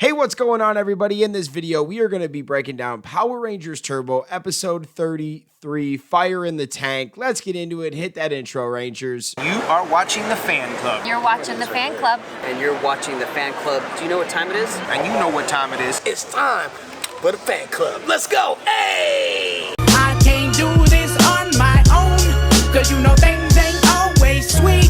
Hey, what's going on, everybody? In this video, we are going to be breaking down Power Rangers Turbo episode 33, Fire in the Tank. Let's get into it. Hit that intro, Rangers. You are watching the Fan Club. You're watching the Fan Club. And you're watching the Fan Club. Do you know what time it is? And you know what time it is. It's time for the Fan Club. Let's go. Hey! I can't do this on my own, cause you know things ain't always sweet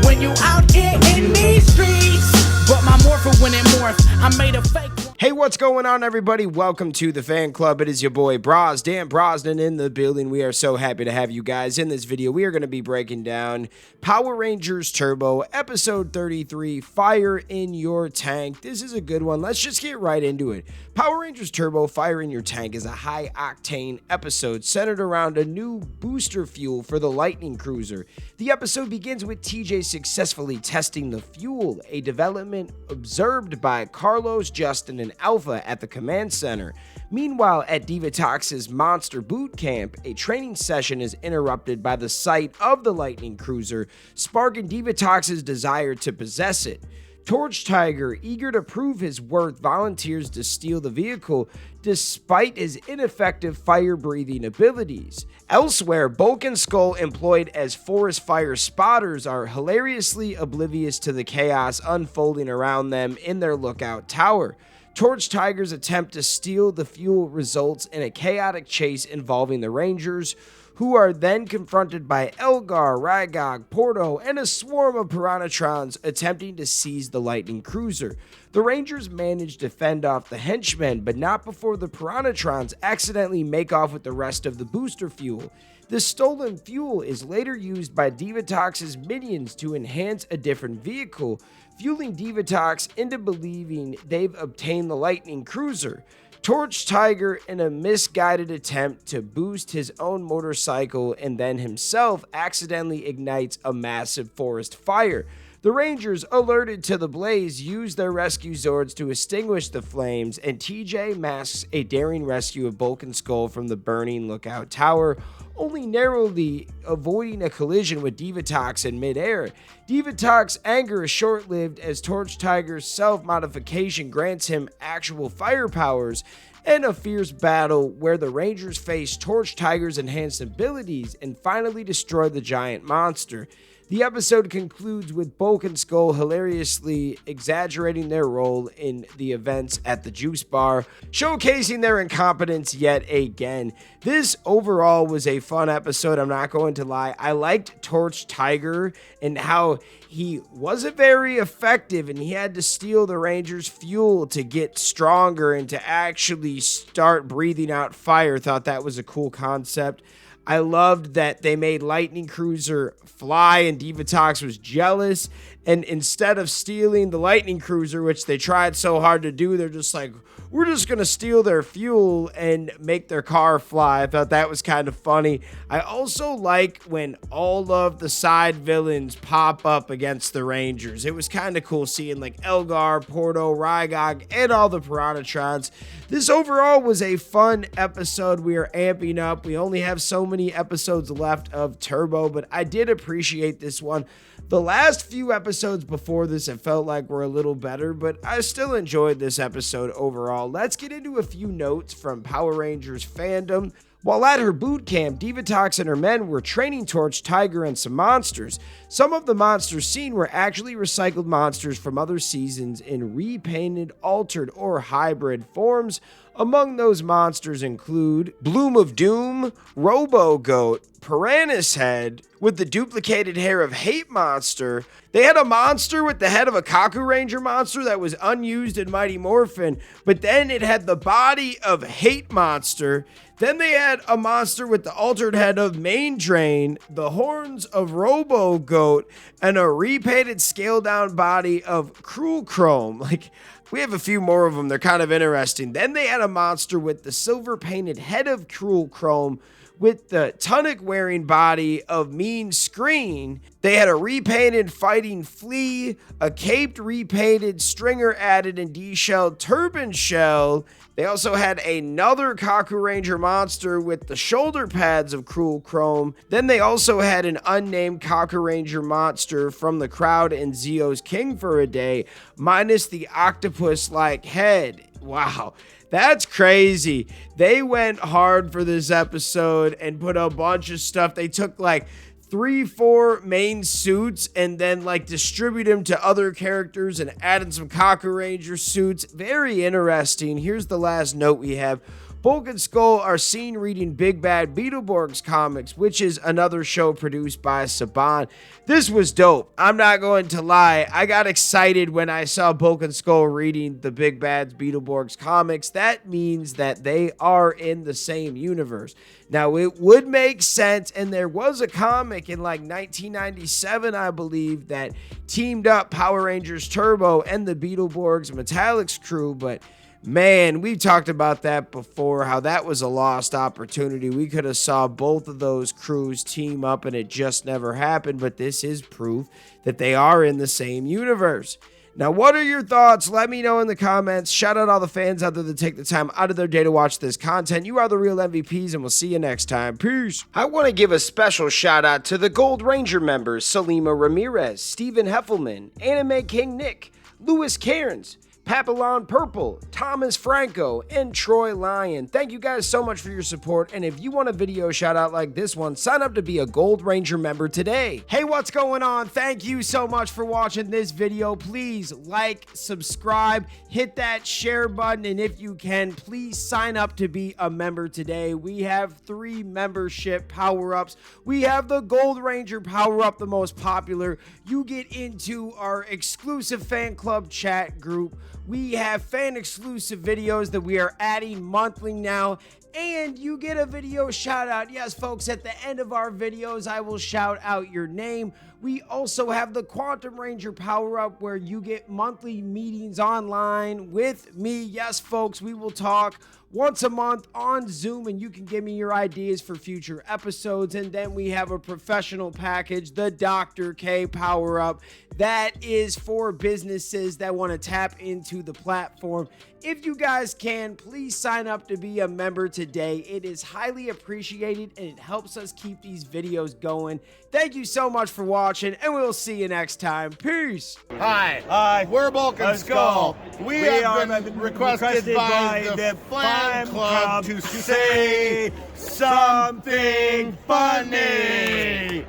when you out here in these streets. But my morpher when it morph, I made a fake one. Hey, what's going on, everybody? Welcome to the Fan Club. It is your boy Dan Brosnan in the building. We are so happy to have you guys. In this video, we are going to be breaking down Power Rangers Turbo episode 33, Fire in Your Tank. This is a good one. Let's just get right into it. Power Rangers Turbo Fire in Your Tank is a high-octane episode centered around a new booster fuel for the Lightning Cruiser. The episode begins with TJ successfully testing the fuel, a development observed by Carlos, Justin, and Alpha at the command center. Meanwhile, at Divatox's Monster Boot Camp, a training session is interrupted by the sight of the Lightning Cruiser, sparking Divatox's desire to possess it. Torch Tiger, eager to prove his worth, volunteers to steal the vehicle despite his ineffective fire-breathing abilities. Elsewhere, Bulk and Skull, employed as forest fire spotters, are hilariously oblivious to the chaos unfolding around them in their lookout tower. Torch Tiger's attempt to steal the fuel results in a chaotic chase involving the Rangers, who are then confronted by Elgar, Rygog, Porto, and a swarm of Piranhatrons attempting to seize the Lightning Cruiser. The Rangers manage to fend off the henchmen, but not before the Piranhatrons accidentally make off with the rest of the booster fuel. The stolen fuel is later used by Divatox's minions to enhance a different vehicle, fueling Divatox into believing they've obtained the Lightning Cruiser. Torch Tiger, in a misguided attempt to boost his own motorcycle and then himself, accidentally ignites a massive forest fire. The Rangers, alerted to the blaze, use their rescue Zords to extinguish the flames, and TJ masks a daring rescue of Bulk and Skull from the burning lookout tower, only narrowly avoiding a collision with Divatox in midair. Divatox's anger is short-lived as Torch Tiger's self-modification grants him actual fire powers, and a fierce battle where the Rangers face Torch Tiger's enhanced abilities and finally destroy the giant monster. The episode concludes with Bulk and Skull hilariously exaggerating their role in the events at the juice bar, showcasing their incompetence yet again. This overall was a fun episode, I'm not going to lie. I liked Torch Tiger and how he wasn't very effective and he had to steal the Rangers' fuel to get stronger and to actually start breathing out fire. Thought that was a cool concept. I loved that they made Lightning Cruiser fly and Divatox was jealous, and instead of stealing the Lightning Cruiser, which they tried so hard to do, they're just like, we're just going to steal their fuel and make their car fly. I thought that was kind of funny. I also like when all of the side villains pop up against the Rangers. It was kind of cool seeing like Elgar, Porto, Rygog, and all the Piranhatrons. This overall was a fun episode. We are amping up. We only have so many episodes left of Turbo, but I did appreciate this one. The last few episodes before this, it felt like were a little better, but I still enjoyed this episode overall. Let's get into a few notes from Power Rangers fandom. While at her boot camp, Divatox and her men were training Torch Tiger and some monsters. Some of the monsters seen were actually recycled monsters from other seasons in repainted, altered, or hybrid forms. Among those monsters include Bloom of Doom, Robo Goat, Piranha's Head, with the duplicated hair of Hate Monster. They had a monster with the head of a Kaku Ranger monster that was unused in Mighty Morphin, but then it had the body of Hate Monster. Then they had a monster with the altered head of Main Drain, the horns of Robo Goat, and a repainted scaled-down body of Cruel Chrome. We have a few more of them. They're kind of interesting. Then they had a monster with the silver-painted head of Cruel Chrome, with the tunic-wearing body of Mean Screen. They had a repainted Fighting Flea, a caped repainted Stringer added and deshelled Turban Shell. They also had another Kaku Ranger monster with the shoulder pads of Cruel Chrome. Then they also had an unnamed Kaku Ranger monster from the crowd in Zio's King for a Day, minus the octopus-like head. Wow. That's crazy. They went hard for this episode and put a bunch of stuff. They took like 3-4 main suits and then like distribute them to other characters and added some Kaku Ranger suits. Very interesting. Here's the last note we have. Bulk and Skull are seen reading Big Bad Beetleborgs comics, which is another show produced by Saban. This was dope. I'm not going to lie. I got excited when I saw Bulk and Skull reading the Big Bad Beetleborgs comics. That means that they are in the same universe. Now, it would make sense, and there was a comic in like 1997, I believe, that teamed up Power Rangers Turbo and the Beetleborgs Metallics crew, but man, we've talked about that before, how that was a lost opportunity. We could have saw both of those crews team up and it just never happened, but this is proof that they are in the same universe. Now, what are your thoughts? Let me know in the comments. Shout out all the fans out there that take the time out of their day to watch this content. You are the real MVPs, and we'll see you next time. Peace. I want to give a special shout out to the Gold Ranger members, Salima Ramirez, Stephen Heffelman, Anime King Nick, Louis Cairns, Papillon Purple, Thomas Franco, and Troy Lyon. Thank you guys so much for your support, and if you want a video shout out like this one, sign up to be a Gold Ranger member today. Hey, what's going on? Thank you so much for watching this video. Please like, subscribe, hit that share button, and if you can, please sign up to be a member today. We have 3 membership power-ups. We have the Gold Ranger power-up, the most popular. You get into our exclusive fan club chat group. We have fan exclusive videos that we are adding monthly now, and you get a video shout out. Yes, folks, at the end of our videos, I will shout out your name. We also have the Quantum Ranger power up where you get monthly meetings online with me. Yes, folks, we will talk once a month on Zoom, and you can give me your ideas for future episodes. And then we have a professional package, the Dr. K Power Up. That is for businesses that want to tap into the platform. If you guys can, please sign up to be a member today. It is highly appreciated, and it helps us keep these videos going. Thank you so much for watching, and we'll see you next time. Peace. Hi, we're Bulk and Skull. We have been requested by the fan club to say something funny.